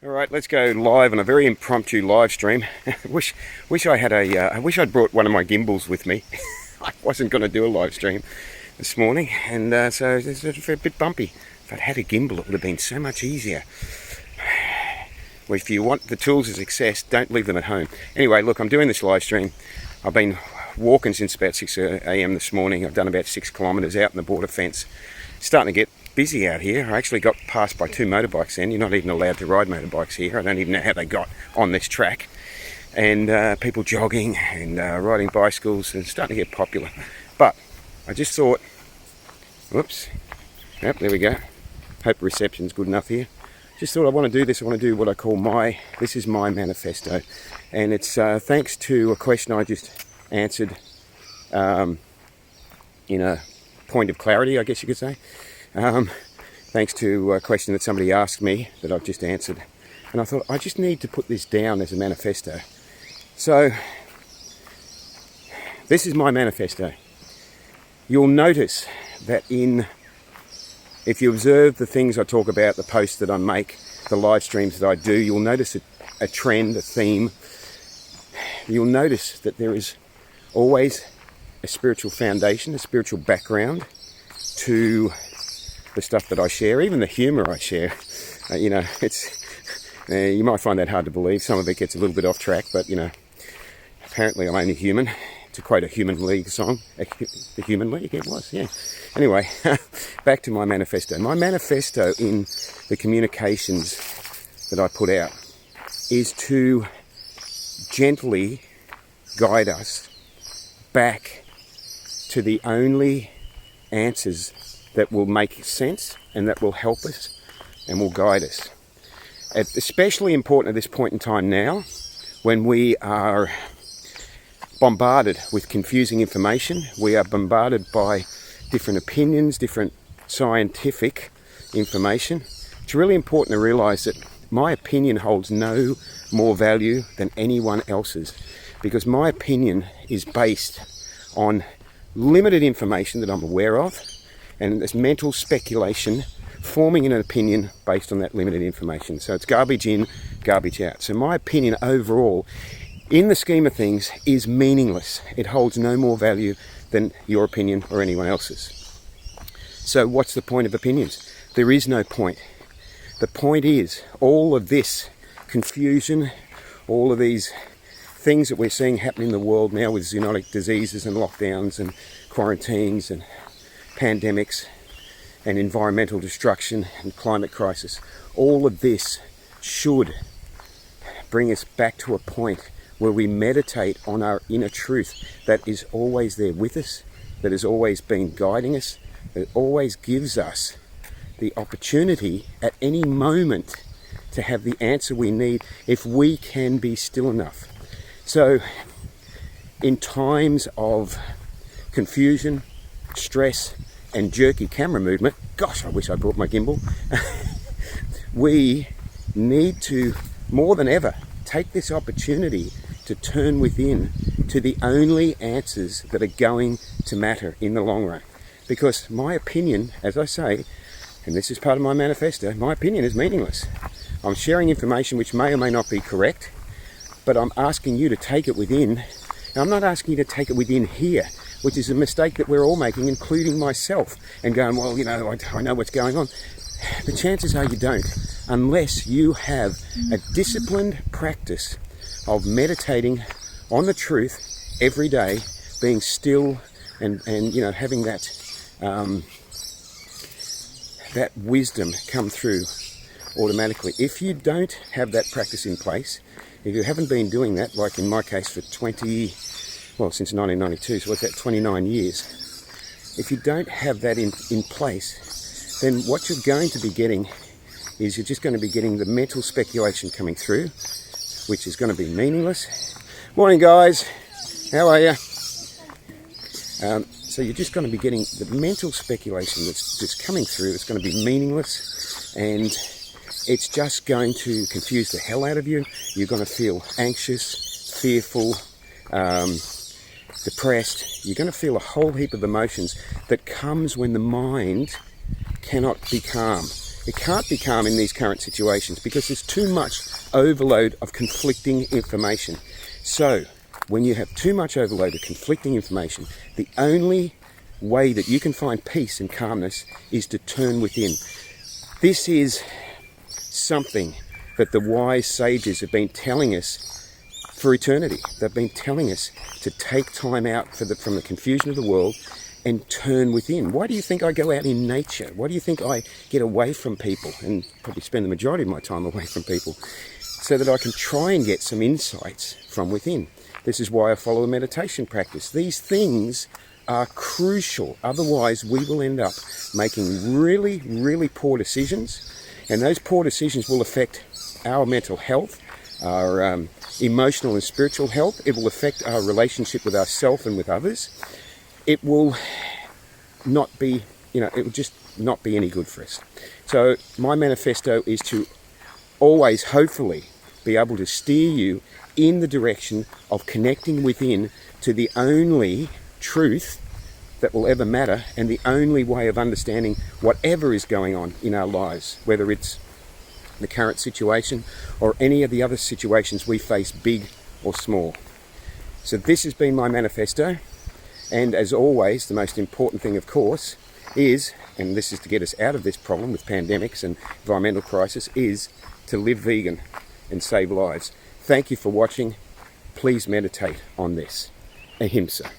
All right, let's go live on a very impromptu live stream. wish I'd brought one of my gimbals with me. I wasn't going to do a live stream this morning, and so it's a bit bumpy. If I'd had a gimbal, it would have been so much easier. Well, if you want the tools of success, don't leave them at home. Anyway, look, I'm doing this live stream. I've been walking since about 6 a.m. this morning. I've done about 6 kilometres out in the border fence. Starting to get busy out here. I actually got passed by 2 motorbikes then. You're not even allowed to ride motorbikes here. I don't even know how they got on this track. And people jogging and riding bicycles, and starting to get popular. But I just thought, whoops, yep, there we go. Hope reception's good enough here. Just thought I want to do this. I want to do what I call this is my manifesto. And it's thanks to a question I just answered in a point of clarity, I guess you could say. Thanks to a question that somebody asked me that I've just answered. And I thought, I just need to put this down as a manifesto. So, this is my manifesto. You'll notice that if you observe the things I talk about, the posts that I make, the live streams that I do, you'll notice a trend, a theme. You'll notice that there is always a spiritual foundation, a spiritual background to the stuff that I share, even the humour I share. You might find that hard to believe. Some of it gets a little bit off track, but apparently I'm only human. To quote a Human League song. The Human League, it was, yeah. Anyway, back to my manifesto. My manifesto in the communications that I put out is to gently guide us back to the only answers that will make sense and that will help us and will guide us. It's especially important at this point in time now, when we are bombarded with confusing information. We are bombarded by different opinions, different scientific information. It's really important to realise that my opinion holds no more value than anyone else's, because my opinion is based on limited information that I'm aware of, and this mental speculation forming an opinion based on that limited information. So it's garbage in, garbage out. So my opinion overall, in the scheme of things, is meaningless. It holds no more value than your opinion or anyone else's. So what's the point of opinions? There is no point. The point is, all of this confusion, all of these things that we're seeing happen in the world now with zoonotic diseases and lockdowns and quarantines and pandemics and environmental destruction and climate crisis, all of this should bring us back to a point where we meditate on our inner truth that is always there with us, that has always been guiding us, that always gives us the opportunity at any moment to have the answer we need if we can be still enough. So in times of confusion, stress and jerky camera movement, gosh, I wish I brought my gimbal, we need to, more than ever, take this opportunity to turn within to the only answers that are going to matter in the long run. Because my opinion, as I say, and this is part of my manifesto, my opinion is meaningless. I'm sharing information which may or may not be correct, but I'm asking you to take it within. And I'm not asking you to take it within here, which is a mistake that we're all making, including myself, and going, well, I know what's going on. The chances are you don't, unless you have a disciplined practice of meditating on the truth every day, being still and having that that wisdom come through automatically. If you don't have that practice in place, if you haven't been doing that, like in my case for since 1992, so what's that, 29 years, if you don't have that in place, then what you're going to be getting is you're just going to be getting the mental speculation coming through, which is going to be meaningless. Morning, guys. How are you? So you're just going to be getting the mental speculation that's coming through. It's going to be meaningless, and it's just going to confuse the hell out of you. You're going to feel anxious, fearful, depressed. You're going to feel a whole heap of emotions that comes when the mind cannot be calm. It can't be calm in these current situations because there's too much overload of conflicting information. So, when you have too much overload of conflicting information, the only way that you can find peace and calmness is to turn within. This is something that the wise sages have been telling us for eternity. They've been telling us to take time out from the confusion of the world and turn within. Why do you think I go out in nature? Why do you think I get away from people and probably spend the majority of my time away from people? So that I can try and get some insights from within. This is why I follow a meditation practice. These things are crucial. Otherwise, we will end up making really, really poor decisions. And those poor decisions will affect our mental health, our emotional and spiritual health. It will affect our relationship with ourselves and with others. It will not be, it will just not be any good for us. So my manifesto is to always, hopefully, be able to steer you in the direction of connecting within to the only truth that will ever matter and the only way of understanding whatever is going on in our lives, whether it's the current situation or any of the other situations we face, big or small. So this has been my manifesto, and as always, the most important thing, of course, is, and this is to get us out of this problem with pandemics and environmental crisis, is to live vegan and save lives. Thank you for watching. Please meditate on this. Ahimsa.